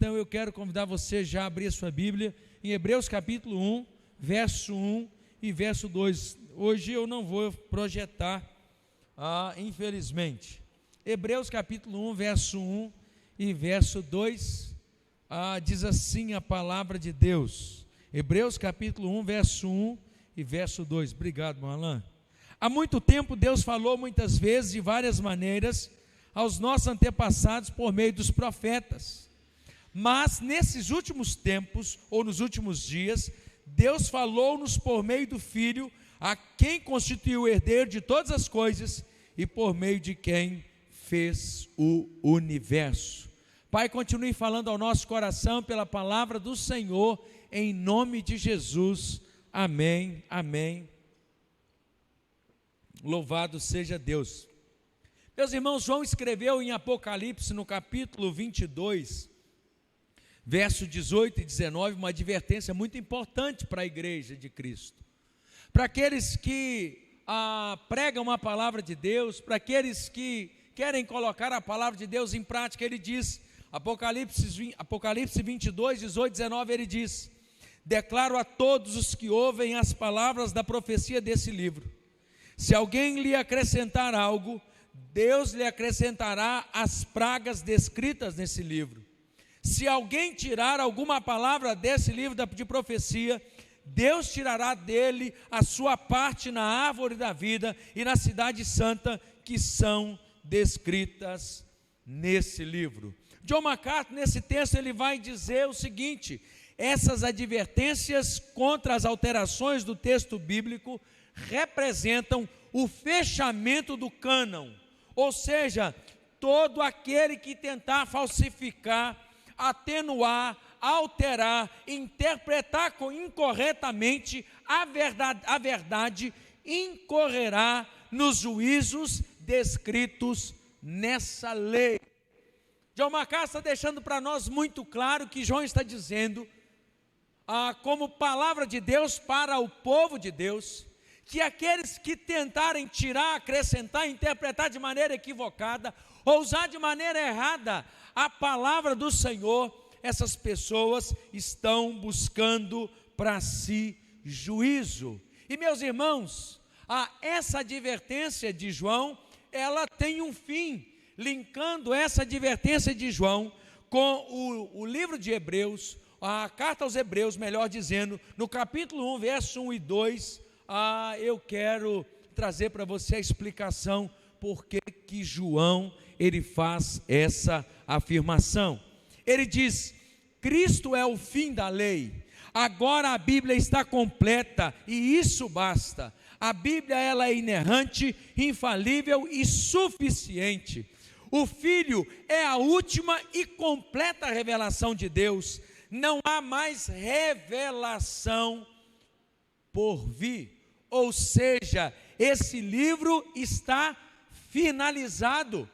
Então eu quero convidar você já a abrir a sua Bíblia em Hebreus capítulo 1, verso 1 e verso 2. Hoje eu não vou projetar, infelizmente. Hebreus capítulo 1, verso 1 e verso 2, diz assim a palavra de Deus. Hebreus capítulo 1, verso 1 e verso 2. Obrigado, Marlan. Há muito tempo Deus falou muitas vezes, de várias maneiras, aos nossos antepassados por meio dos profetas. Mas nesses últimos tempos, ou nos últimos dias, Deus falou-nos por meio do Filho, a quem constituiu o herdeiro de todas as coisas e por meio de quem fez o universo. Pai, continue falando ao nosso coração pela palavra do Senhor, em nome de Jesus. Amém, amém. Louvado seja Deus. Meus irmãos, João escreveu em Apocalipse, no capítulo 22, verso 18 e 19, uma advertência muito importante para a igreja de Cristo. Para aqueles que pregam a palavra de Deus, para aqueles que querem colocar a palavra de Deus em prática, ele diz, Apocalipse 22, 18 e 19, ele diz: declaro a todos os que ouvem as palavras da profecia desse livro, se alguém lhe acrescentar algo, Deus lhe acrescentará as pragas descritas nesse livro. Se alguém tirar alguma palavra desse livro de profecia, Deus tirará dele a sua parte na árvore da vida e na cidade santa, que são descritas nesse livro. John MacArthur, nesse texto, ele vai dizer o seguinte: essas advertências contra as alterações do texto bíblico representam o fechamento do cânon, ou seja, todo aquele que tentar falsificar, atenuar, alterar, interpretar incorretamente a verdade incorrerá nos juízos descritos nessa lei. John MacArthur está deixando para nós muito claro que João está dizendo, como palavra de Deus para o povo de Deus, que aqueles que tentarem tirar, acrescentar, interpretar de maneira equivocada, ou usar de maneira errada a palavra do Senhor, essas pessoas estão buscando para si juízo. E meus irmãos, essa advertência de João, ela tem um fim, linkando essa advertência de João com o livro de Hebreus, a carta aos Hebreus, melhor dizendo, no capítulo 1, verso 1 e 2, eu quero trazer para você a explicação por que João ele faz essa afirmação. Ele diz: Cristo é o fim da lei, agora a Bíblia está completa e isso basta. A Bíblia ela é inerrante, infalível e suficiente. O Filho é a última e completa revelação de Deus, não há mais revelação por vir, ou seja, esse livro está finalizado.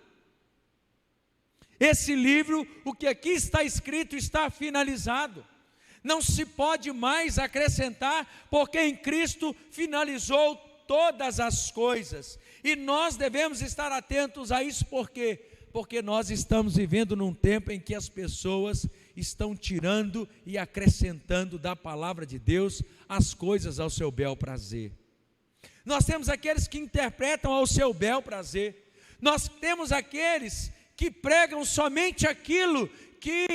Esse livro, o que aqui está escrito, está finalizado. Não se pode mais acrescentar, porque em Cristo finalizou todas as coisas. E nós devemos estar atentos a isso, porque nós estamos vivendo num tempo em que as pessoas estão tirando e acrescentando da palavra de Deus as coisas ao seu bel prazer. Nós temos aqueles que interpretam ao seu bel prazer. Nós temos aqueles que pregam somente aquilo que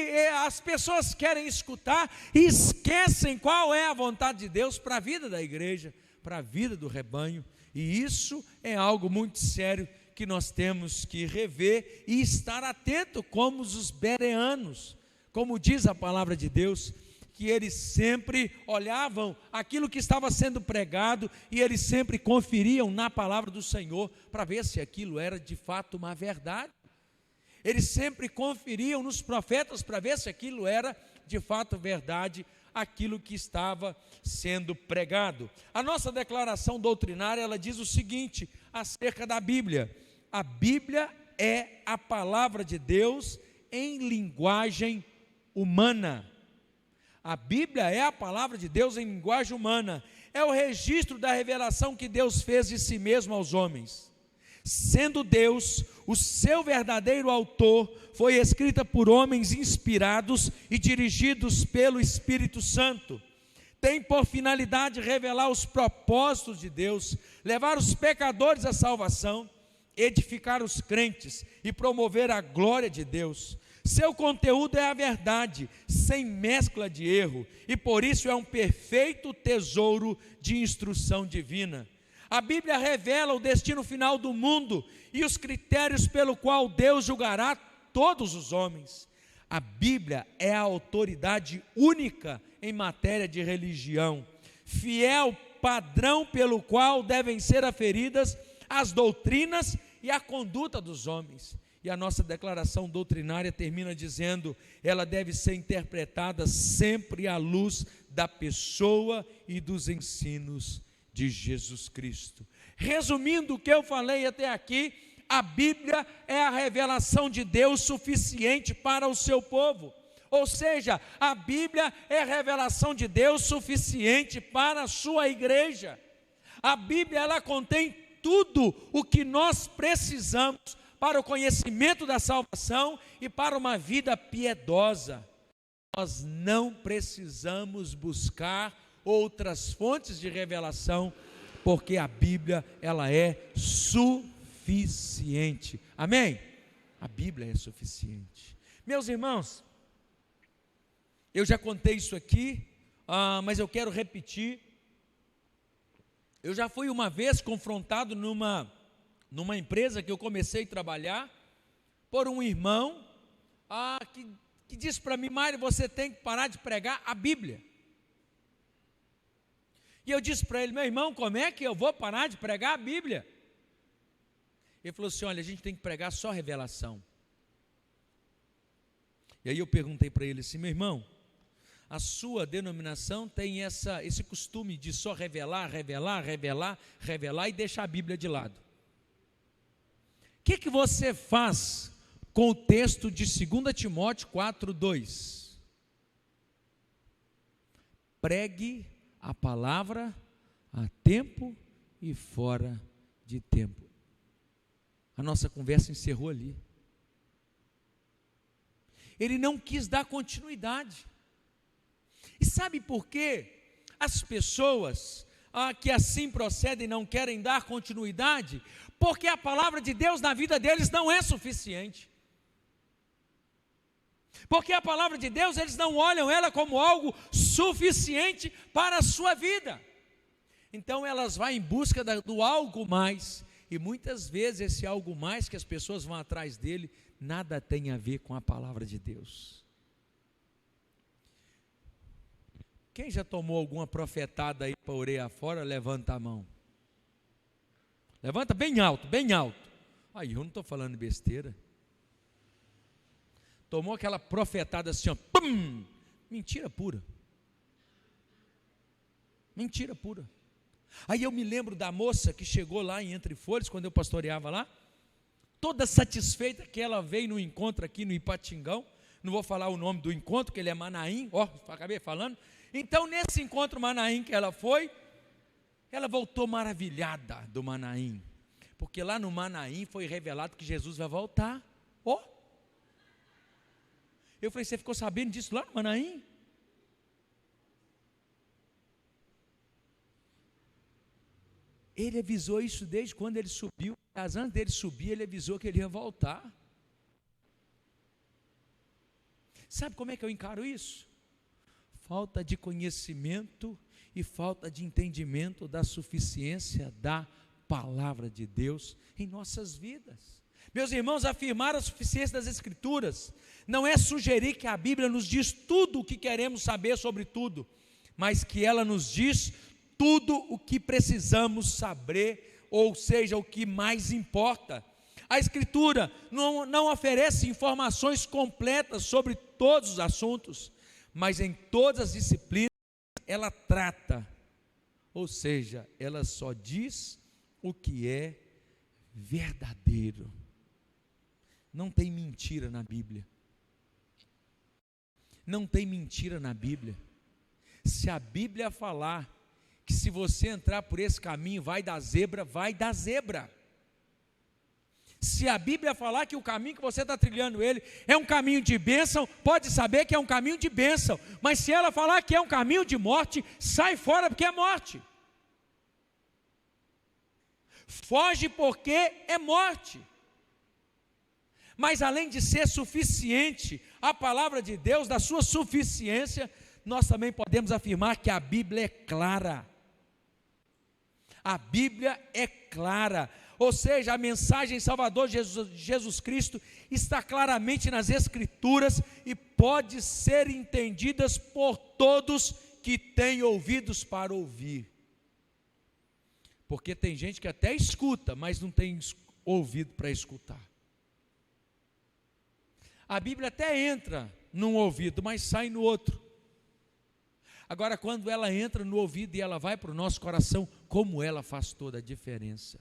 as pessoas querem escutar e esquecem qual é a vontade de Deus para a vida da igreja, para a vida do rebanho. E isso é algo muito sério que nós temos que rever e estar atento, como os bereanos, como diz a palavra de Deus, que eles sempre olhavam aquilo que estava sendo pregado e eles sempre conferiam na palavra do Senhor para ver se aquilo era de fato uma verdade. Eles sempre conferiam nos profetas para ver se aquilo era de fato verdade, aquilo que estava sendo pregado. A nossa declaração doutrinária, ela diz o seguinte acerca da Bíblia: a Bíblia é a palavra de Deus em linguagem humana. A Bíblia é a palavra de Deus em linguagem humana, é o registro da revelação que Deus fez de si mesmo aos homens. sendo Deus o seu verdadeiro autor, foi escrita por homens inspirados e dirigidos pelo Espírito Santo. Tem por finalidade revelar os propósitos de Deus, levar os pecadores à salvação, edificar os crentes e promover a glória de Deus. Seu conteúdo é a verdade, sem mescla de erro, e por isso é um perfeito tesouro de instrução divina. A Bíblia revela o destino final do mundo e os critérios pelo qual Deus julgará todos os homens. A Bíblia é a autoridade única em matéria de religião, fiel padrão pelo qual devem ser aferidas as doutrinas e a conduta dos homens. E a nossa declaração doutrinária termina dizendo: ela deve ser interpretada sempre à luz da pessoa e dos ensinos de Jesus Cristo. Resumindo o que eu falei até aqui, a Bíblia é a revelação de Deus suficiente para o seu povo. Ou seja, a Bíblia é a revelação de Deus suficiente para a sua igreja. A Bíblia, ela contém tudo o que nós precisamos para o conhecimento da salvação e para uma vida piedosa. Nós não precisamos buscar outras fontes de revelação, porque a Bíblia, ela é suficiente. Amém? A Bíblia é suficiente. Meus irmãos, eu já contei isso aqui, mas eu quero repetir. Eu já fui uma vez confrontado numa empresa que eu comecei a trabalhar, por um irmão que disse para mim: Mário, você tem que parar de pregar a Bíblia. E eu disse para ele: meu irmão, como é que eu vou parar de pregar a Bíblia? Ele falou assim: olha, a gente tem que pregar só revelação. E aí eu perguntei para ele assim: meu irmão, a sua denominação tem esse costume de só revelar e deixar a Bíblia de lado. O que você faz com o texto de 2 Timóteo 4:2? Pregue a palavra a tempo e fora de tempo. A nossa conversa encerrou ali. Ele não quis dar continuidade. E sabe por quê? As pessoas que assim procedem não querem dar continuidade, porque a palavra de Deus na vida deles não é suficiente. Porque a palavra de Deus, eles não olham ela como algo suficiente para a sua vida. Então elas vão em busca do algo mais, e muitas vezes esse algo mais que as pessoas vão atrás dele, nada tem a ver com a palavra de Deus. Quem já tomou alguma profetada aí para a orelha fora, levanta a mão. Levanta bem alto, bem alto. Aí eu não estou falando besteira. Tomou aquela profetada assim, ó, pum, mentira pura. Mentira pura. Aí eu me lembro da moça que chegou lá em Entre Flores, quando eu pastoreava lá, toda satisfeita que ela veio no encontro aqui no Ipatingão. Não vou falar o nome do encontro, que ele é Manaim, acabei falando. Então nesse encontro Manaim que ela foi, ela voltou maravilhada do Manaim, porque lá no Manaim foi revelado que Jesus vai voltar. Eu falei: você ficou sabendo disso lá no Manaim? Ele avisou isso desde quando ele subiu. Mas antes dele subir, ele avisou que ele ia voltar. Sabe como é que eu encaro isso? Falta de conhecimento e falta de entendimento da suficiência da palavra de Deus em nossas vidas. Meus irmãos, afirmar a suficiência das Escrituras não é sugerir que a Bíblia nos diz tudo o que queremos saber sobre tudo, mas que ela nos diz tudo o que precisamos saber, ou seja, o que mais importa. A Escritura não oferece informações completas sobre todos os assuntos, mas em todas as disciplinas ela trata, ou seja, ela só diz o que é verdadeiro. Não tem mentira na Bíblia. Não tem mentira na Bíblia. Se a Bíblia falar que se você entrar por esse caminho vai dar zebra, vai dar zebra. Se a Bíblia falar que o caminho que você está trilhando ele é um caminho de bênção, pode saber que é um caminho de bênção. Mas se ela falar que é um caminho de morte, sai fora porque é morte. Foge porque é morte. Mas além de ser suficiente, a palavra de Deus, da sua suficiência, nós também podemos afirmar que a Bíblia é clara. A Bíblia é clara, ou seja, a mensagem salvadora de Jesus Cristo está claramente nas Escrituras e pode ser entendidas por todos que têm ouvidos para ouvir. Porque tem gente que até escuta, mas não tem ouvido para escutar. A Bíblia até entra num ouvido, mas sai no outro. Agora, quando ela entra no ouvido e ela vai para o nosso coração, como ela faz toda a diferença.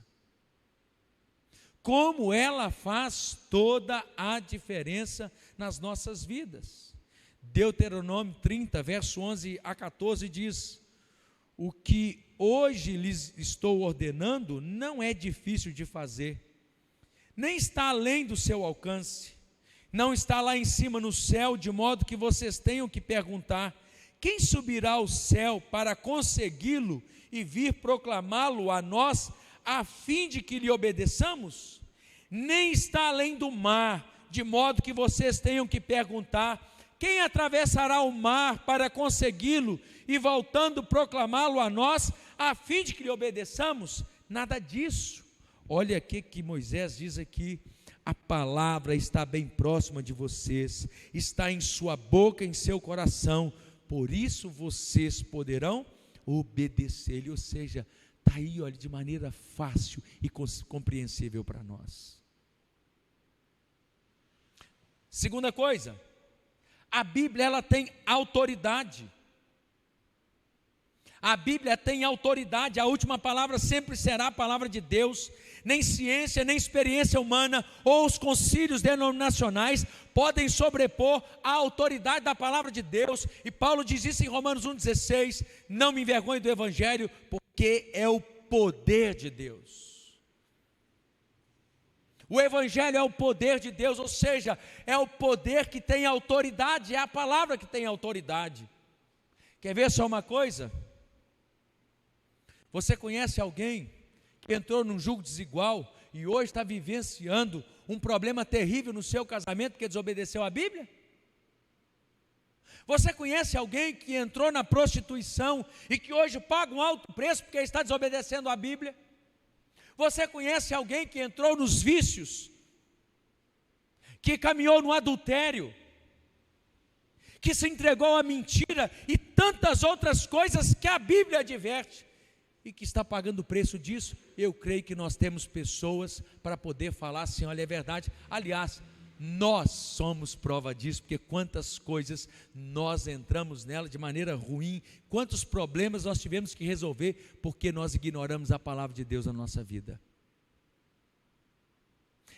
Como ela faz toda a diferença nas nossas vidas. Deuteronômio 30, verso 11 a 14 diz: o que hoje lhes estou ordenando não é difícil de fazer, nem está além do seu alcance, não está lá em cima no céu, de modo que vocês tenham que perguntar: quem subirá ao céu para consegui-lo e vir proclamá-lo a nós, a fim de que lhe obedeçamos? Nem está além do mar, de modo que vocês tenham que perguntar: quem atravessará o mar para consegui-lo e voltando proclamá-lo a nós, a fim de que lhe obedeçamos? Nada disso. Olha aqui que Moisés diz aqui: a palavra está bem próxima de vocês, está em sua boca, em seu coração, por isso vocês poderão obedecer-lhe. Ou seja, está aí, olha, de maneira fácil e compreensível para nós. Segunda coisa, a Bíblia ela tem autoridade. A Bíblia tem autoridade, a última palavra sempre será a palavra de Deus. Nem ciência, nem experiência humana ou os concílios denominacionais podem sobrepor a autoridade da palavra de Deus. E Paulo diz isso em Romanos 1,16: não me envergonhe do Evangelho, porque é o poder de Deus. O Evangelho é o poder de Deus, ou seja, é o poder que tem autoridade, é a palavra que tem autoridade. Quer ver só uma coisa? Você conhece alguém que entrou num julgo desigual e hoje está vivenciando um problema terrível no seu casamento porque desobedeceu à Bíblia? Você conhece alguém que entrou na prostituição e que hoje paga um alto preço porque está desobedecendo à Bíblia? Você conhece alguém que entrou nos vícios, que caminhou no adultério, que se entregou à mentira e tantas outras coisas que a Bíblia adverte, e que está pagando o preço disso? Eu creio que nós temos pessoas para poder falar assim: olha, é verdade. Aliás, nós somos prova disso, porque quantas coisas nós entramos nela de maneira ruim, quantos problemas nós tivemos que resolver, porque nós ignoramos a palavra de Deus na nossa vida.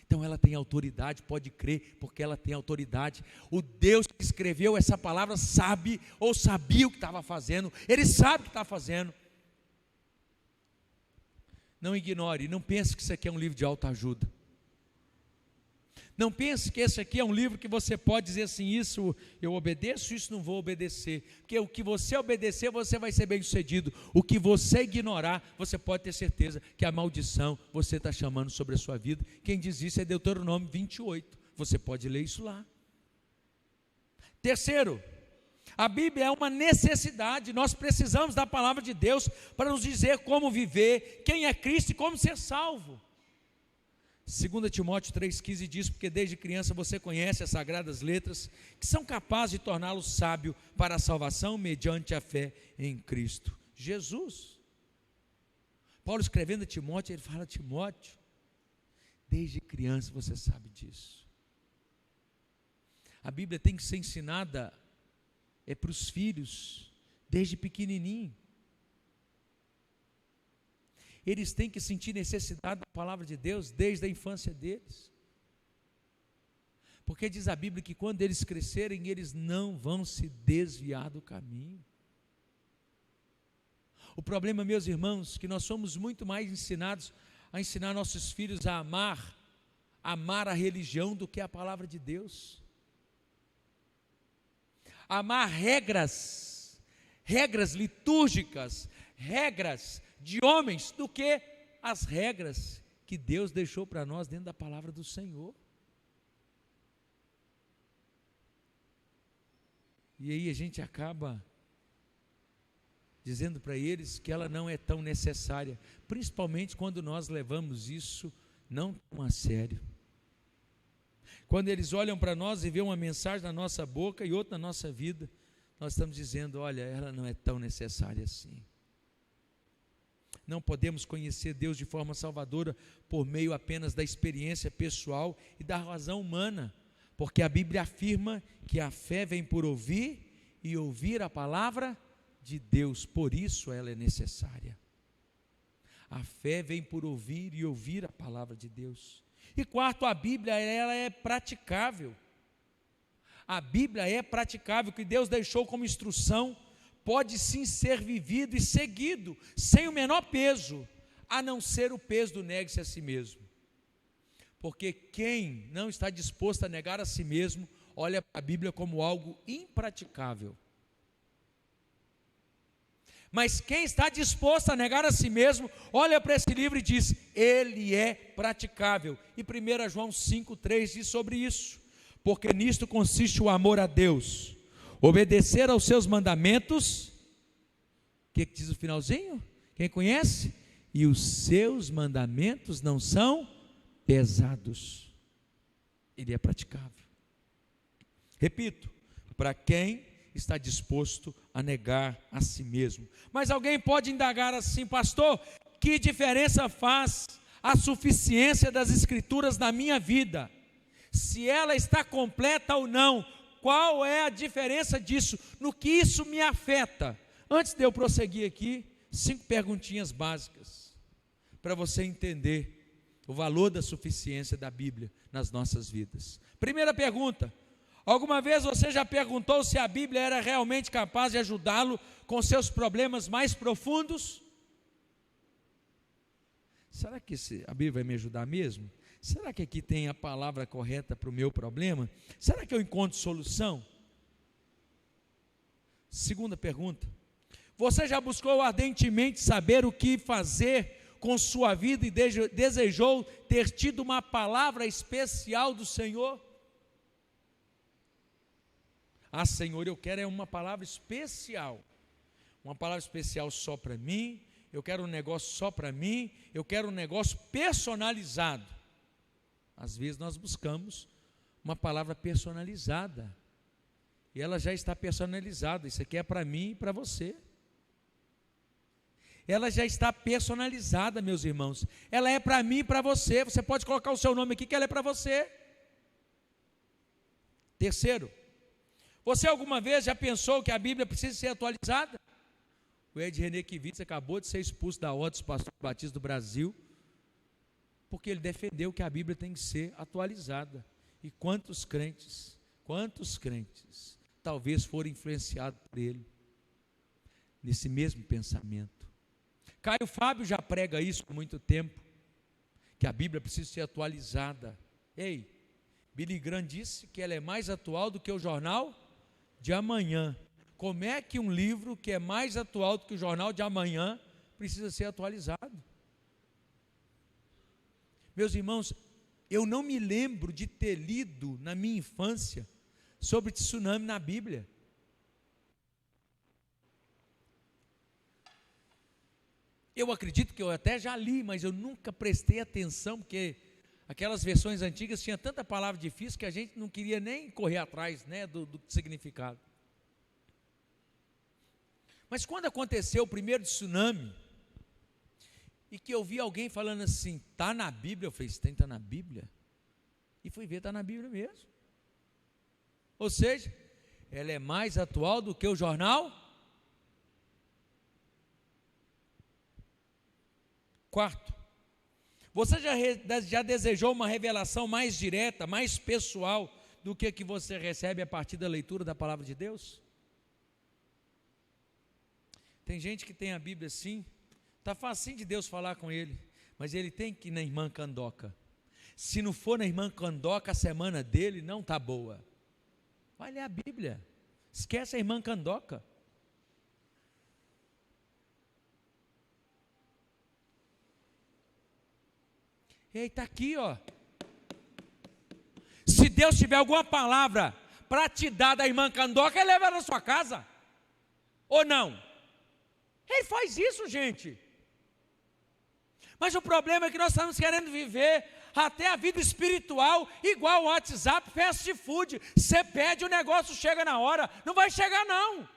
Então ela tem autoridade, pode crer, porque ela tem autoridade. O Deus que escreveu essa palavra sabe, ou sabia o que estava fazendo, Ele sabe o que está fazendo. Não ignore, não pense que isso aqui é um livro de autoajuda. Não pense que esse aqui é um livro que você pode dizer assim: isso eu obedeço, isso não vou obedecer. Porque o que você obedecer, você vai ser bem sucedido. O que você ignorar, você pode ter certeza que a maldição você está chamando sobre a sua vida. Quem diz isso é Deuteronômio 28. Você pode ler isso lá. Terceiro, a Bíblia é uma necessidade. Nós precisamos da palavra de Deus para nos dizer como viver, quem é Cristo e como ser salvo. 2 Timóteo 3,15 diz: porque desde criança você conhece as sagradas letras, que são capazes de torná-lo sábio para a salvação mediante a fé em Cristo Jesus. Paulo escrevendo a Timóteo, ele fala: Timóteo, desde criança você sabe disso. A Bíblia tem que ser ensinada para os filhos desde pequenininho. Eles têm que sentir necessidade da palavra de Deus desde a infância deles, porque diz a Bíblia que quando eles crescerem, eles não vão se desviar do caminho. O problema, meus irmãos, que nós somos muito mais ensinados a ensinar nossos filhos a amar amar a religião do que a palavra de Deus. Amar regras litúrgicas, regras de homens, do que as regras que Deus deixou para nós dentro da palavra do Senhor. E aí a gente acaba dizendo para eles que ela não é tão necessária, principalmente quando nós levamos isso não tão a sério. Quando eles olham para nós e vêem uma mensagem na nossa boca e outra na nossa vida, nós estamos dizendo, olha, ela não é tão necessária assim. Não podemos conhecer Deus de forma salvadora por meio apenas da experiência pessoal e da razão humana, porque a Bíblia afirma que a fé vem por ouvir e ouvir a palavra de Deus, por isso ela é necessária. A fé vem por ouvir e ouvir a palavra de Deus. E quarto, a Bíblia ela é praticável. A Bíblia é praticável, que Deus deixou como instrução, pode sim ser vivido e seguido, sem o menor peso, a não ser o peso do negue-se a si mesmo. Porque quem não está disposto a negar a si mesmo, olha para a Bíblia como algo impraticável. Mas quem está disposto a negar a si mesmo, olha para esse livro e diz, ele é praticável. E 1 João 5,3 diz sobre isso, porque nisto consiste o amor a Deus, obedecer aos seus mandamentos, o que diz o finalzinho? Quem conhece? E os seus mandamentos não são pesados, ele é praticável. Repito, para quem está disposto a negar a si mesmo. Mas alguém pode indagar assim, pastor, que diferença faz a suficiência das Escrituras na minha vida? Se ela está completa ou não, qual é a diferença disso? No que isso me afeta? Antes de eu prosseguir aqui, 5 perguntinhas básicas, para você entender o valor da suficiência da Bíblia nas nossas vidas. Primeira pergunta: alguma vez você já perguntou se a Bíblia era realmente capaz de ajudá-lo com seus problemas mais profundos? Será que a Bíblia vai me ajudar mesmo? Será que aqui tem a palavra correta para o meu problema? Será que eu encontro solução? Segunda pergunta: você já buscou ardentemente saber o que fazer com sua vida e desejou ter tido uma palavra especial do Senhor? Ah, Senhor, eu quero uma palavra especial só para mim, eu quero um negócio só para mim, eu quero um negócio personalizado. Às vezes nós buscamos uma palavra personalizada, e ela já está personalizada, isso aqui é para mim e para você. Ela já está personalizada, meus irmãos, ela é para mim e para você, você pode colocar o seu nome aqui que ela é para você. Terceiro, você alguma vez já pensou que a Bíblia precisa ser atualizada? O Ed René Kivitz acabou de ser expulso da Ordem dos Pastores Batistas do Brasil, porque ele defendeu que a Bíblia tem que ser atualizada. E quantos crentes talvez foram influenciados por ele, nesse mesmo pensamento. Caio Fábio já prega isso há muito tempo, que a Bíblia precisa ser atualizada. Ei, Billy Graham disse que ela é mais atual do que o jornal de amanhã. Como é que um livro que é mais atual do que o jornal de amanhã precisa ser atualizado? Meus irmãos, eu não me lembro de ter lido na minha infância sobre tsunami na Bíblia. Eu acredito que eu até já li, mas eu nunca prestei atenção, porque aquelas versões antigas tinham tanta palavra difícil que a gente não queria nem correr atrás, né, do significado. Mas quando aconteceu o primeiro tsunami, e que eu vi alguém falando assim, está na Bíblia, eu falei, isso tem que estar na Bíblia? E fui ver, está na Bíblia mesmo. Ou seja, ela é mais atual do que o jornal. Quarto, você já desejou uma revelação mais direta, mais pessoal do que você recebe a partir da leitura da palavra de Deus? Tem gente que tem a Bíblia assim, está facinho de Deus falar com ele, mas ele tem que ir na irmã Candoca. Se não for na irmã Candoca, a semana dele não está boa. Vai ler a Bíblia. Esquece a irmã Candoca. Ei, está aqui, ó. Se Deus tiver alguma palavra para te dar da irmã Candoca, ele leva na sua casa. Ou não? Ele faz isso, gente. Mas o problema é que nós estamos querendo viver até a vida espiritual igual o WhatsApp, fast food. Você pede, o negócio chega na hora. Não vai chegar, não.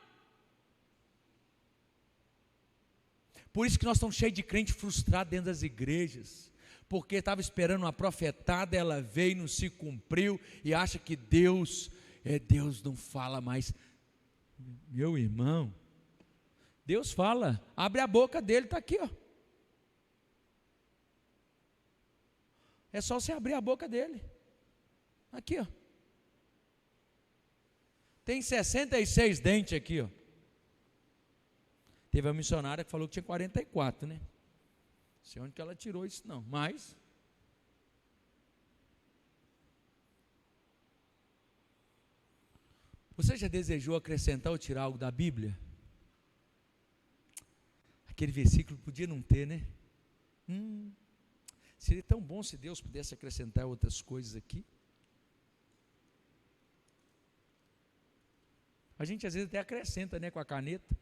Por isso que nós estamos cheios de crente frustrado dentro das igrejas. Porque estava esperando uma profetada, ela veio e não se cumpriu, e acha que Deus não fala mais. Meu irmão, Deus fala, abre a boca dele, está aqui, ó. É só você abrir a boca dele. Aqui, ó. Tem 66 dentes aqui, ó. Teve uma missionária que falou que tinha 44, né? Não sei onde que ela tirou isso não, mas você já desejou acrescentar ou tirar algo da Bíblia? Aquele versículo podia não ter, né? Seria tão bom se Deus pudesse acrescentar outras coisas aqui. A gente às vezes até acrescenta, né, com a caneta,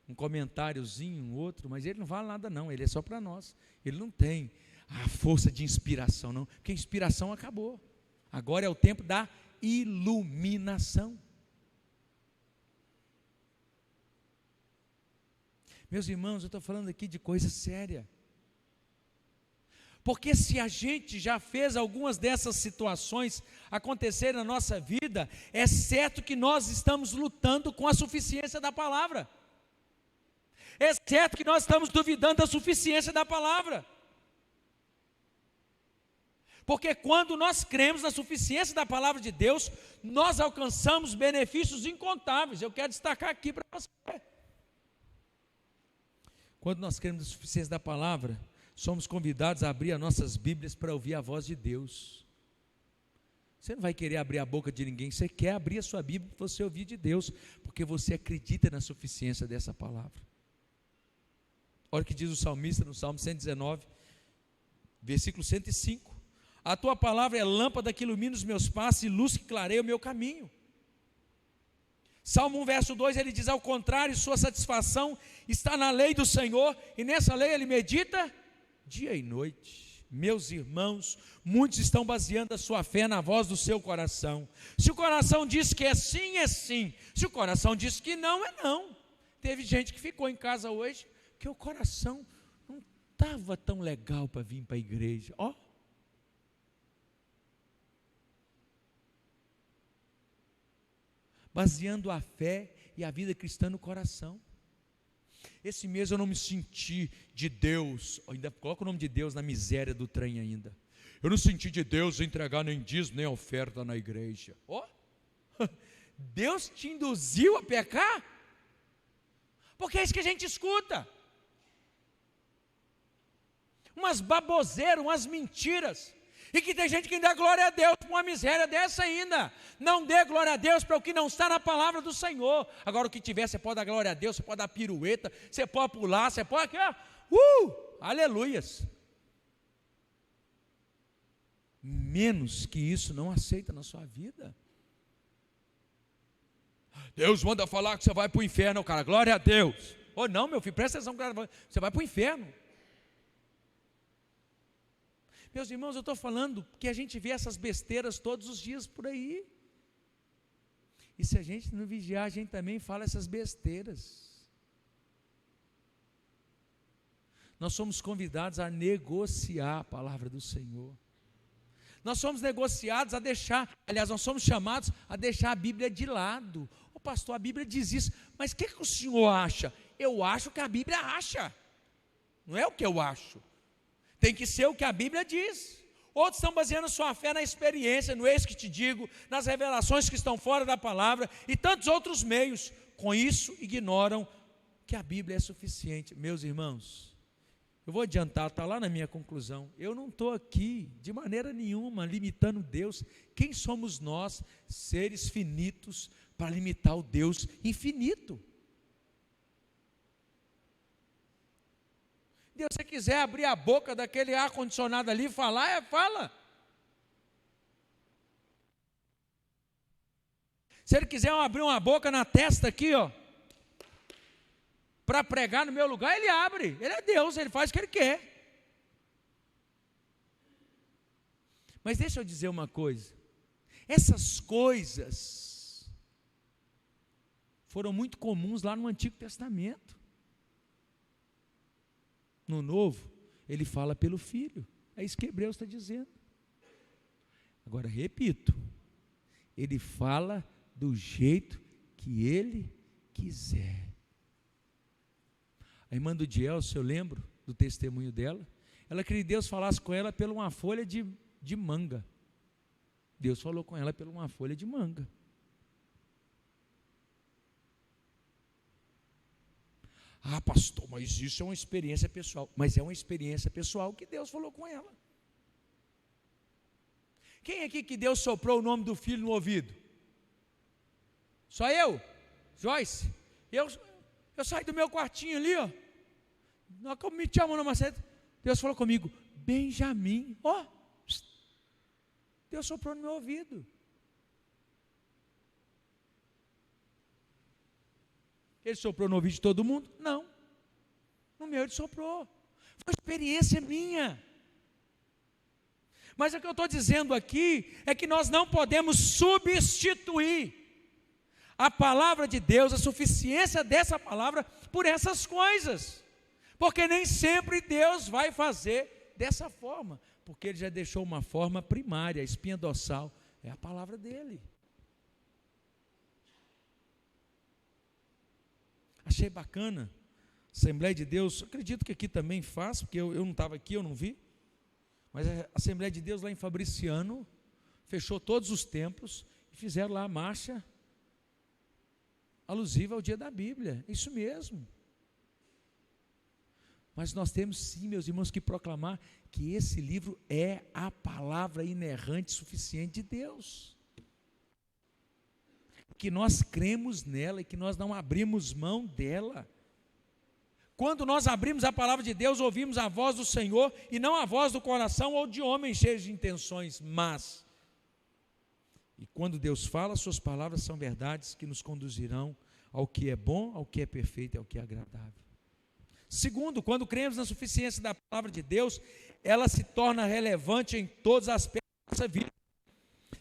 um comentáriozinho, um outro, mas ele não vale nada não, ele é só para nós. Ele não tem a força de inspiração não, porque a inspiração acabou. Agora é o tempo da iluminação. Meus irmãos, eu estou falando aqui de coisa séria. Porque se a gente já fez algumas dessas situações acontecerem na nossa vida, é certo que nós estamos lutando com a suficiência da palavra. É certo que nós estamos duvidando da suficiência da palavra. Porque quando nós cremos na suficiência da palavra de Deus, nós alcançamos benefícios incontáveis. Eu quero destacar aqui para você. Quando nós cremos na suficiência da palavra, somos convidados a abrir as nossas Bíblias para ouvir a voz de Deus. Você não vai querer abrir a boca de ninguém, você quer abrir a sua Bíblia para você ouvir de Deus, porque você acredita na suficiência dessa palavra. Olha o que diz o salmista no Salmo 119, versículo 105. A tua palavra é lâmpada que ilumina os meus passos e luz que clareia o meu caminho. Salmo 1, verso 2, ele diz, ao contrário, sua satisfação está na lei do Senhor, e nessa lei ele medita dia e noite. Meus irmãos, muitos estão baseando a sua fé na voz do seu coração. Se o coração diz que é sim, é sim. Se o coração diz que não, é não. Teve gente que ficou em casa hoje, que o coração não estava tão legal para vir para a igreja. Ó. Baseando a fé e a vida cristã no coração. Esse mês eu não me senti de Deus, ainda coloca o nome de Deus na miséria do trem ainda. Eu não senti de Deus entregar nem dízimo nem oferta na igreja. Ó. Deus te induziu a pecar? Porque é isso que a gente escuta. Umas baboseiras, umas mentiras, e que tem gente que dá glória a Deus por uma miséria dessa ainda. Não dê glória a Deus para o que não está na palavra do Senhor. Agora o que tiver, você pode dar glória a Deus, você pode dar pirueta, você pode pular, você pode aqui, ó, aleluias. Menos que isso não aceita na sua vida. Deus manda falar que você vai para o inferno, cara, glória a Deus. Ou não, meu filho, presta atenção, você vai para o inferno. Meus irmãos, eu estou falando que a gente vê essas besteiras todos os dias por aí. E se a gente não vigiar, a gente também fala essas besteiras. Nós somos convidados a negociar a palavra do Senhor. Nós somos negociados a deixar, aliás, nós somos chamados a deixar a Bíblia de lado. Ô pastor, a Bíblia diz isso, mas o que o senhor acha? Eu acho que a Bíblia acha. Não é o que eu acho. Tem que ser o que a Bíblia diz. Outros estão baseando sua fé na experiência, no eis que te digo, nas revelações que estão fora da palavra e tantos outros meios. Com isso, ignoram que a Bíblia é suficiente. Meus irmãos, eu vou adiantar, está lá na minha conclusão. Eu não estou aqui, de maneira nenhuma, limitando Deus. Quem somos nós, seres finitos, para limitar o Deus infinito? Deus, se quiser abrir a boca daquele ar-condicionado ali e falar, fala. Se Ele quiser abrir uma boca na testa aqui, ó, para pregar no meu lugar, Ele abre. Ele é Deus, Ele faz o que Ele quer. Mas deixa eu dizer uma coisa. Essas coisas foram muito comuns lá no Antigo Testamento. No Novo, Ele fala pelo Filho. É isso que Hebreus está dizendo. Agora, repito, Ele fala do jeito que Ele quiser. A irmã do Dielso, eu lembro do testemunho dela, ela queria que Deus falasse com ela por uma folha de manga. Deus falou com ela por uma folha de manga. Ah, pastor, mas isso é uma experiência pessoal. Mas é uma experiência pessoal que Deus falou com ela. Quem aqui que Deus soprou o nome do filho no ouvido? Só eu? Joyce? Eu saí do meu quartinho ali, ó. Na hora que eu meti a mão na maceta, Deus falou comigo, Benjamim. Ó, Deus soprou no meu ouvido. Ele soprou no ouvido de todo mundo? Não. No meu Ele soprou. Foi experiência minha. Mas o que eu estou dizendo aqui é que nós não podemos substituir a palavra de Deus, a suficiência dessa palavra por essas coisas. Porque nem sempre Deus vai fazer dessa forma. Porque Ele já deixou uma forma primária, a espinha dorsal é a palavra dEle. Achei bacana, Assembleia de Deus, acredito que aqui também faz, porque eu não estava aqui, eu não vi, mas a Assembleia de Deus lá em Fabriciano, fechou todos os templos, e fizeram lá a marcha, alusiva ao dia da Bíblia, isso mesmo. Mas nós temos sim, meus irmãos, que proclamar que esse livro é a palavra inerrante suficiente de Deus. Que nós cremos nela e que nós não abrimos mão dela. Quando nós abrimos a palavra de Deus, ouvimos a voz do Senhor e não a voz do coração ou de homens cheios de intenções más. E quando Deus fala, suas palavras são verdades que nos conduzirão ao que é bom, ao que é perfeito e ao que é agradável. Segundo, quando cremos na suficiência da palavra de Deus, ela se torna relevante em todos os aspectos da nossa vida.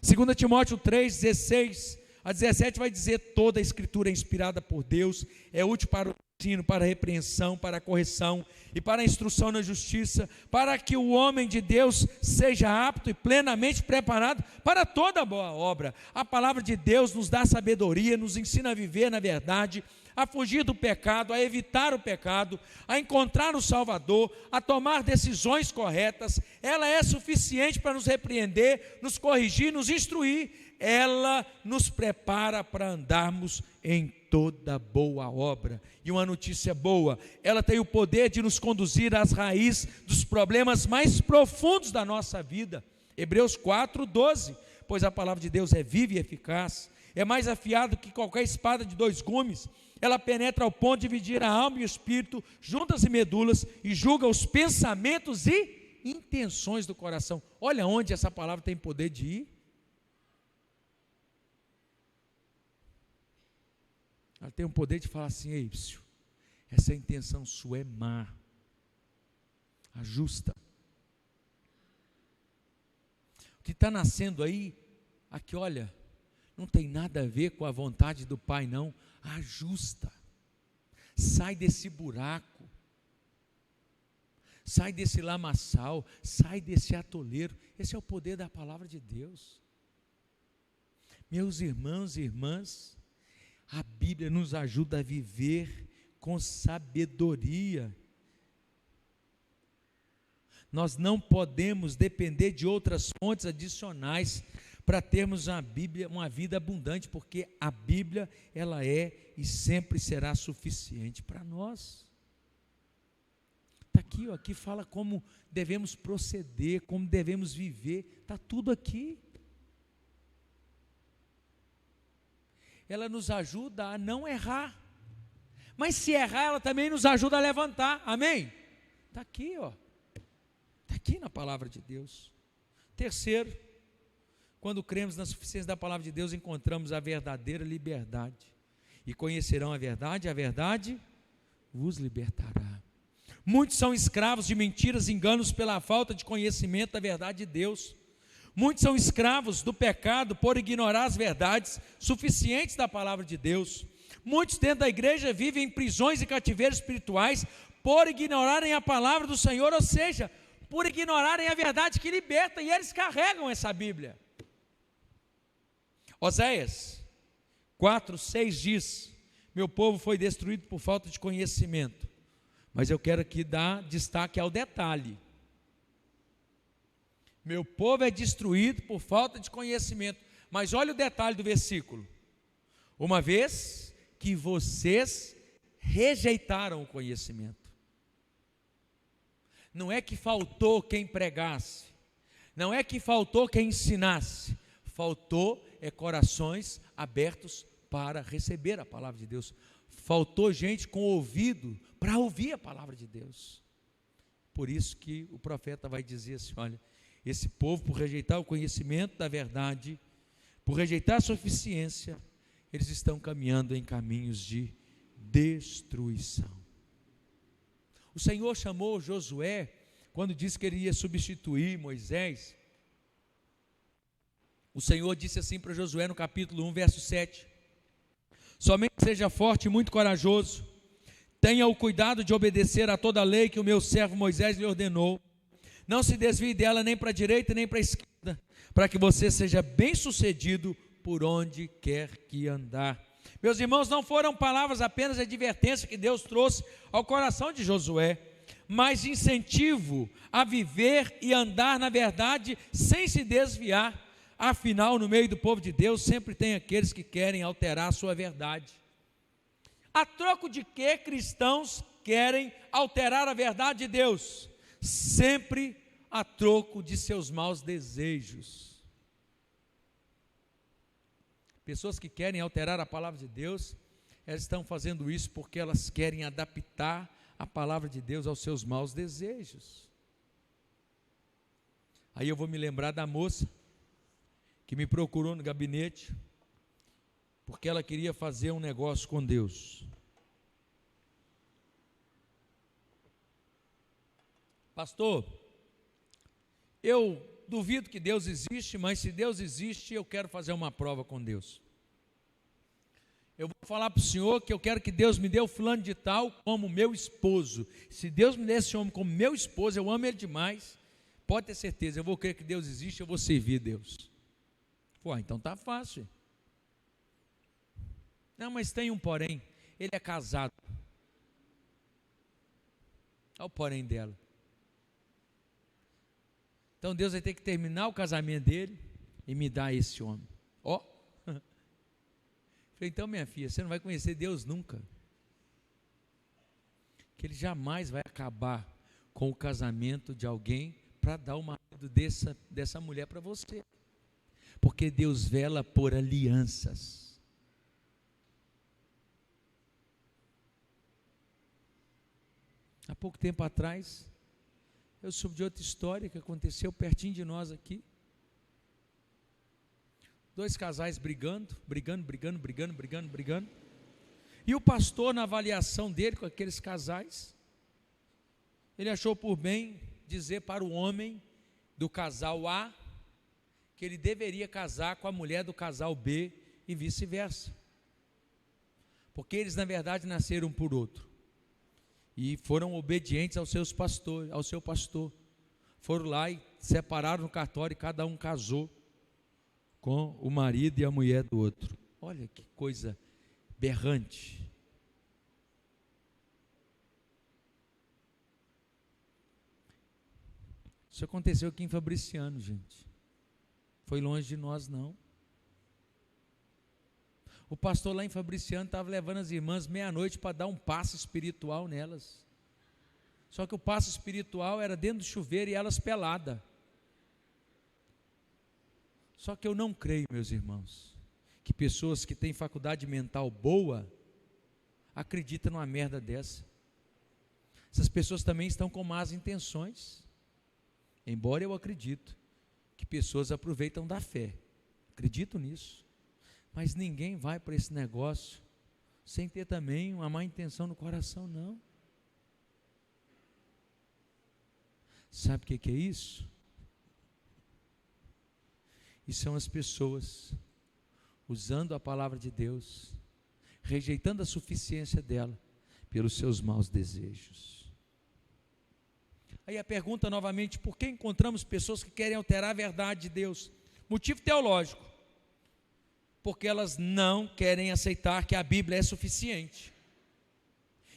2 Timóteo 3, 16 a 17 vai dizer: toda a escritura é inspirada por Deus, é útil para o ensino, para a repreensão, para a correção e para a instrução na justiça, para que o homem de Deus seja apto e plenamente preparado para toda boa obra. A palavra de Deus nos dá sabedoria, nos ensina a viver na verdade, a fugir do pecado, a evitar o pecado, a encontrar o Salvador, a tomar decisões corretas. Ela é suficiente para nos repreender, nos corrigir, nos instruir. Ela nos prepara para andarmos em toda boa obra. E uma notícia boa, ela tem o poder de nos conduzir às raízes dos problemas mais profundos da nossa vida. Hebreus 4, 12, pois a palavra de Deus é viva e eficaz, é mais afiada que qualquer espada de 2 gumes, ela penetra ao ponto de dividir a alma e o espírito, juntas e medulas, e julga os pensamentos e intenções do coração. Olha onde essa palavra tem poder de ir. Ela tem o poder de falar assim: ei, psiu, essa intenção sua é má, ajusta. O que está nascendo aí, aqui olha, não tem nada a ver com a vontade do Pai não, ajusta, sai desse buraco, sai desse lamaçal, sai desse atoleiro. Esse é o poder da palavra de Deus. Meus irmãos e irmãs, a Bíblia nos ajuda a viver com sabedoria. Nós não podemos depender de outras fontes adicionais para termos uma vida abundante, porque a Bíblia, ela é e sempre será suficiente para nós. Está aqui, ó, aqui fala como devemos proceder, como devemos viver, está tudo aqui. Ela nos ajuda a não errar, mas se errar, ela também nos ajuda a levantar, amém? Está aqui, ó, está aqui na palavra de Deus. Terceiro, quando cremos na suficiência da palavra de Deus, encontramos a verdadeira liberdade, e conhecerão a verdade vos libertará. Muitos são escravos de mentiras e enganos pela falta de conhecimento da verdade de Deus. Muitos são escravos do pecado por ignorar as verdades suficientes da palavra de Deus. Muitos dentro da igreja vivem em prisões e cativeiros espirituais por ignorarem a palavra do Senhor, ou seja, por ignorarem a verdade que liberta, e eles carregam essa Bíblia. Oséias 4:6 diz: meu povo foi destruído por falta de conhecimento. Mas eu quero aqui dar destaque ao detalhe. Meu povo é destruído por falta de conhecimento. Mas olha o detalhe do versículo: uma vez que vocês rejeitaram o conhecimento. Não é que faltou quem pregasse, não é que faltou quem ensinasse, faltou corações abertos para receber a palavra de Deus. Faltou gente com ouvido para ouvir a palavra de Deus. Por isso que o profeta vai dizer assim: olha, esse povo, por rejeitar o conhecimento da verdade, por rejeitar a suficiência, eles estão caminhando em caminhos de destruição. O Senhor chamou Josué, quando disse que ele ia substituir Moisés. O Senhor disse assim para Josué no capítulo 1, verso 7: somente seja forte e muito corajoso, tenha o cuidado de obedecer a toda a lei que o meu servo Moisés lhe ordenou, não se desvie dela nem para a direita nem para a esquerda, para que você seja bem sucedido por onde quer que andar. Meus irmãos, não foram palavras apenas de advertência que Deus trouxe ao coração de Josué, mas incentivo a viver e andar na verdade sem se desviar. Afinal, no meio do povo de Deus sempre tem aqueles que querem alterar a sua verdade. A troco de que cristãos querem alterar a verdade de Deus? Sempre a troco de seus maus desejos. Pessoas que querem alterar a palavra de Deus, elas estão fazendo isso porque elas querem adaptar a palavra de Deus aos seus maus desejos. Aí eu vou me lembrar da moça que me procurou no gabinete, porque ela queria fazer um negócio com Deus. Pastor, eu duvido que Deus existe, mas se Deus existe, eu quero fazer uma prova com Deus. Eu vou falar para o senhor que eu quero que Deus me dê o fulano de tal como meu esposo. Se Deus me der esse homem como meu esposo, eu amo ele demais, pode ter certeza, eu vou crer que Deus existe, eu vou servir Deus. Pô, então tá fácil. Não, mas tem um porém, ele é casado. Olha o porém dela. Então Deus vai ter que terminar o casamento dele e me dar esse homem. Ó. Falei, então minha filha, você não vai conhecer Deus nunca. Que ele jamais vai acabar com o casamento de alguém para dar o marido dessa mulher para você. Porque Deus vela por alianças. Há pouco tempo atrás, eu soube de outra história que aconteceu pertinho de nós aqui. 2 casais brigando. E o pastor, na avaliação dele com aqueles casais, ele achou por bem dizer para o homem do casal A que ele deveria casar com a mulher do casal B e vice-versa. Porque eles, na verdade, nasceram por outro. E foram obedientes ao seu pastor. Foram lá e separaram no cartório e cada um casou com o marido e a mulher do outro. Olha que coisa berrante. Isso aconteceu aqui em Fabriciano, gente. Foi longe de nós, não. O pastor lá em Fabriciano estava levando as irmãs meia-noite para dar um passe espiritual nelas. Só que o passo espiritual era dentro do chuveiro e elas peladas. Só que eu não creio, meus irmãos, que pessoas que têm faculdade mental boa acreditam numa merda dessa. Essas pessoas também estão com más intenções. Embora eu acredito que pessoas aproveitam da fé. Acredito nisso. Mas ninguém vai para esse negócio sem ter também uma má intenção no coração, não. Sabe o que é isso? E são as pessoas usando a palavra de Deus, rejeitando a suficiência dela pelos seus maus desejos. Aí a pergunta novamente: por que encontramos pessoas que querem alterar a verdade de Deus? Motivo teológico: porque elas não querem aceitar que a Bíblia é suficiente.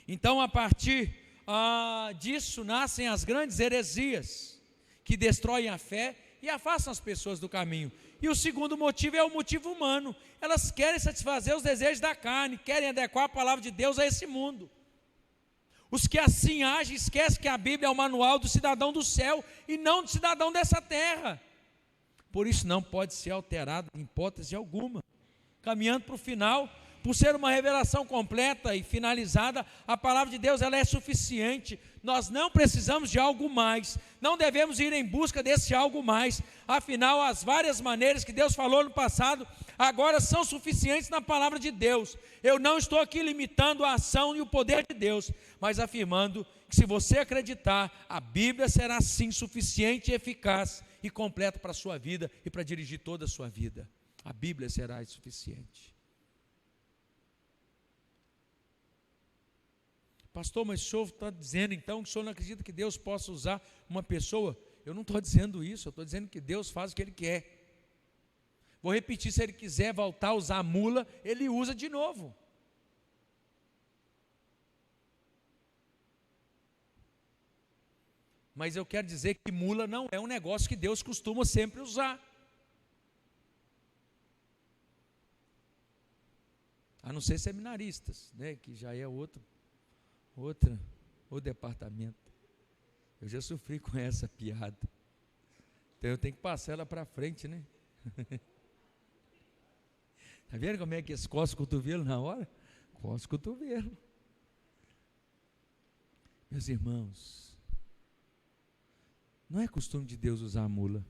Então, a partir disso nascem as grandes heresias que destroem a fé e afastam as pessoas do caminho. E o segundo motivo é o motivo humano. Elas querem satisfazer os desejos da carne, querem adequar a palavra de Deus a esse mundo. Os que assim agem esquecem que a Bíblia é o manual do cidadão do céu e não do cidadão dessa terra. Por isso não pode ser alterado em hipótese alguma. Caminhando para o final, por ser uma revelação completa e finalizada, a palavra de Deus ela é suficiente. Nós não precisamos de algo mais, não devemos ir em busca desse algo mais. Afinal, as várias maneiras que Deus falou no passado, agora são suficientes na palavra de Deus. Eu não estou aqui limitando a ação e o poder de Deus, mas afirmando que se você acreditar, a Bíblia será sim suficiente, eficaz e completa para a sua vida e para dirigir toda a sua vida. A Bíblia será suficiente. Pastor, mas o senhor está dizendo então que o senhor não acredita que Deus possa usar uma pessoa? Eu não estou dizendo isso, eu estou dizendo que Deus faz o que Ele quer. Vou repetir: se Ele quiser voltar a usar a mula, Ele usa de novo. Mas eu quero dizer que mula não é um negócio que Deus costuma sempre usar. A não ser seminaristas, né, que já é outro departamento. Eu já sofri com essa piada. Então eu tenho que passar ela para frente, né? Está vendo como é que eles coçam o cotovelo na hora? Coça o cotovelo. Meus irmãos, não é costume de Deus usar a mula.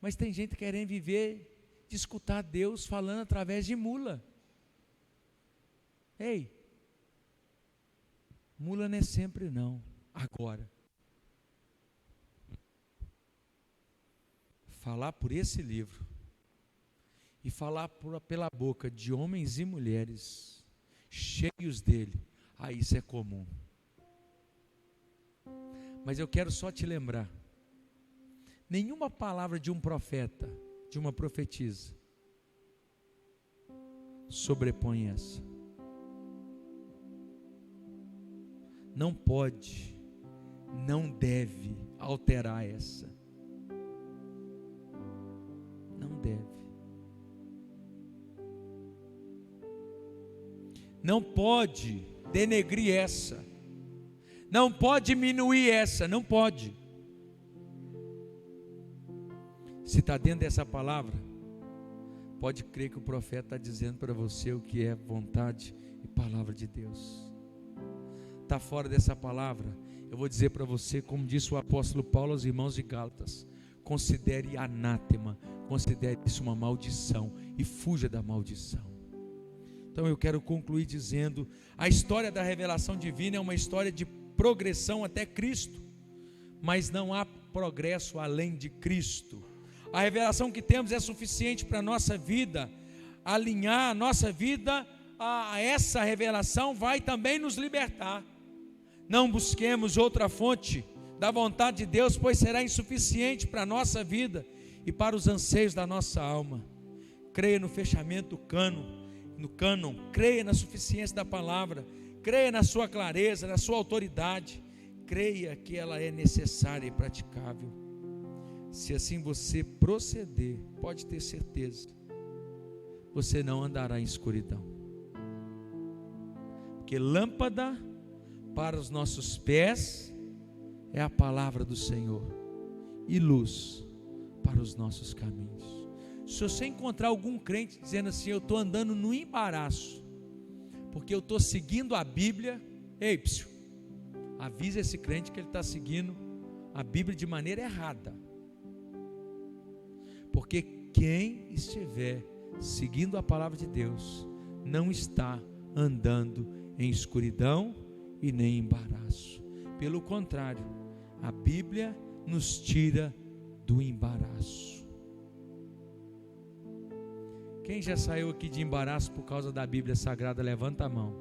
Mas tem gente querendo viver de escutar Deus falando através de mula. Ei, mula não é sempre não. Agora, falar por esse livro e falar pela boca de homens e mulheres cheios dele, isso é comum. Mas eu quero só te lembrar, nenhuma palavra de um profeta, de uma profetisa, sobrepõe essa. Não pode, não deve alterar essa. Não deve. Não pode denegrir essa. Não pode diminuir essa, não pode. Se está dentro dessa palavra, pode crer que o profeta está dizendo para você o que é vontade e palavra de Deus. Está fora dessa palavra, eu vou dizer para você, como disse o apóstolo Paulo aos irmãos de Gálatas: considere anátema, considere isso uma maldição e fuja da maldição. Então eu quero concluir dizendo: a história da revelação divina é uma história de progressão até Cristo, mas não há progresso além de Cristo. A revelação que temos é suficiente para a nossa vida. Alinhar a nossa vida a essa revelação vai também nos libertar. Não busquemos outra fonte da vontade de Deus, pois será insuficiente para a nossa vida e para os anseios da nossa alma. Creia no fechamento do cânon, creia na suficiência da palavra, creia na sua clareza, na sua autoridade, creia que ela é necessária e praticável. Se assim você proceder, pode ter certeza, você não andará em escuridão. Porque lâmpada para os nossos pés é a palavra do Senhor, e luz para os nossos caminhos. Se você encontrar algum crente dizendo assim: eu estou andando no embaraço, porque eu estou seguindo a Bíblia, ei, psiu, avisa esse crente que ele está seguindo a Bíblia de maneira errada. Porque quem estiver seguindo a palavra de Deus não está andando em escuridão e nem em embaraço. Pelo contrário, a Bíblia nos tira do embaraço. Quem já saiu aqui de embaraço por causa da Bíblia Sagrada, levanta a mão.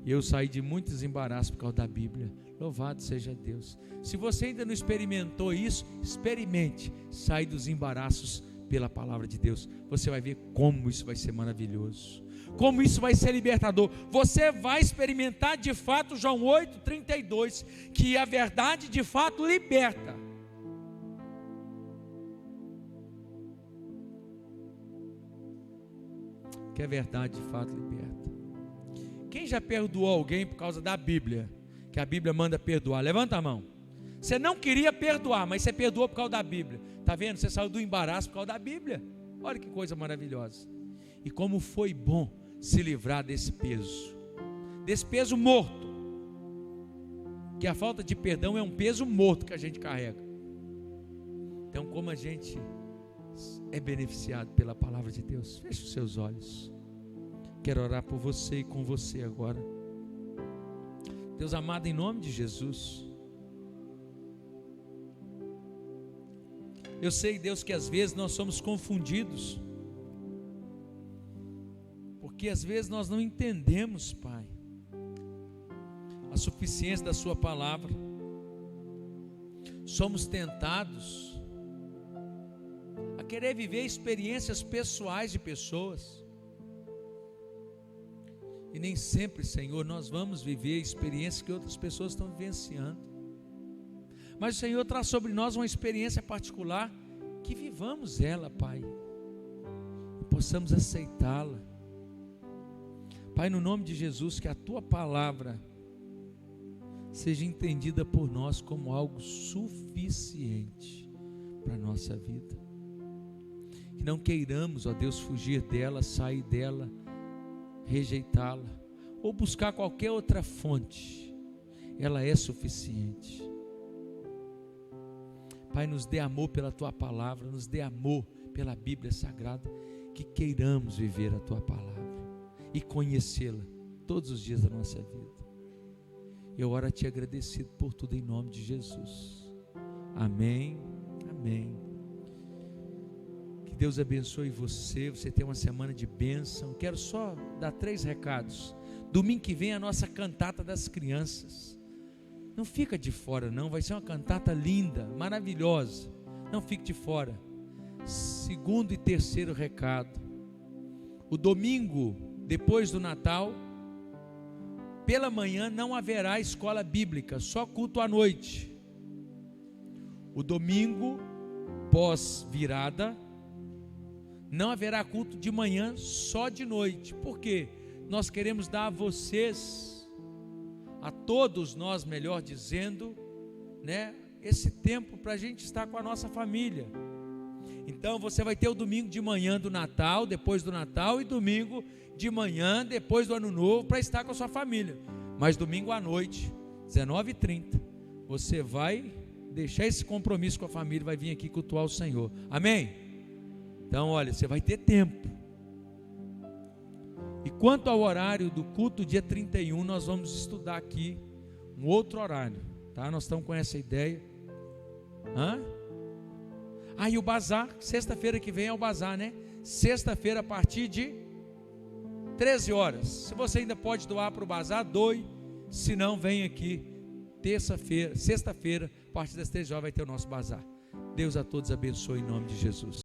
Eu saí de muitos embaraços por causa da Bíblia. Louvado seja Deus. Se você ainda não experimentou isso, experimente sair dos embaraços pela palavra de Deus. Você vai ver como isso vai ser maravilhoso, como isso vai ser libertador. Você vai experimentar de fato João 8:32, que a verdade de fato liberta. Que a verdade de fato liberta. Quem já perdoou alguém por causa da Bíblia? Que a Bíblia manda perdoar, levanta a mão. Você não queria perdoar, mas você perdoou por causa da Bíblia. Está vendo? Você saiu do embaraço por causa da Bíblia. Olha que coisa maravilhosa. E como foi bom se livrar desse peso morto. Que a falta de perdão é um peso morto que a gente carrega. Então, como a gente é beneficiado pela palavra de Deus, feche os seus olhos. Quero orar por você e com você agora. Deus amado, em nome de Jesus, eu sei, Deus, que às vezes nós somos confundidos, porque às vezes nós não entendemos, Pai, a suficiência da Sua palavra. Somos tentados a querer viver experiências pessoais de pessoas, e nem sempre, Senhor, nós vamos viver experiências que outras pessoas estão vivenciando. Mas o Senhor traz sobre nós uma experiência particular, que vivamos ela, Pai, e possamos aceitá-la. Pai, no nome de Jesus, que a Tua palavra seja entendida por nós como algo suficiente para a nossa vida. Que não queiramos, ó Deus, fugir dela, sair dela, rejeitá-la, ou buscar qualquer outra fonte. Ela é suficiente. Pai, nos dê amor pela Tua palavra, nos dê amor pela Bíblia Sagrada, que queiramos viver a Tua palavra e conhecê-la todos os dias da nossa vida. Eu oro a Ti agradecido por tudo em nome de Jesus. Amém, amém. Que Deus abençoe você, você tem uma semana de bênção. Quero só dar 3 recados. Domingo que vem a nossa cantata das crianças. Não fica de fora não, vai ser uma cantata linda, maravilhosa. Não fique de fora. 2º e 3º recado. O domingo, depois do Natal, pela manhã não haverá escola bíblica, só culto à noite. O domingo, pós-virada, não haverá culto de manhã, só de noite. Por quê? Nós queremos dar a vocês, a todos nós, melhor dizendo, né, esse tempo para a gente estar com a nossa família. Então você vai ter o domingo de manhã do Natal, depois do Natal, e domingo de manhã, depois do Ano Novo, para estar com a sua família. Mas domingo à noite, 19h30, você vai deixar esse compromisso com a família, vai vir aqui cultuar o Senhor. Amém? Então olha, você vai ter tempo. E quanto ao horário do culto dia 31, nós vamos estudar aqui um outro horário, tá? Nós estamos com essa ideia. E o bazar, sexta-feira que vem é o bazar, né? Sexta-feira a partir de 13 horas. Se você ainda pode doar para o bazar, doe. Se não, vem aqui sexta-feira, a partir das 13 horas vai ter o nosso bazar. Deus a todos abençoe em nome de Jesus.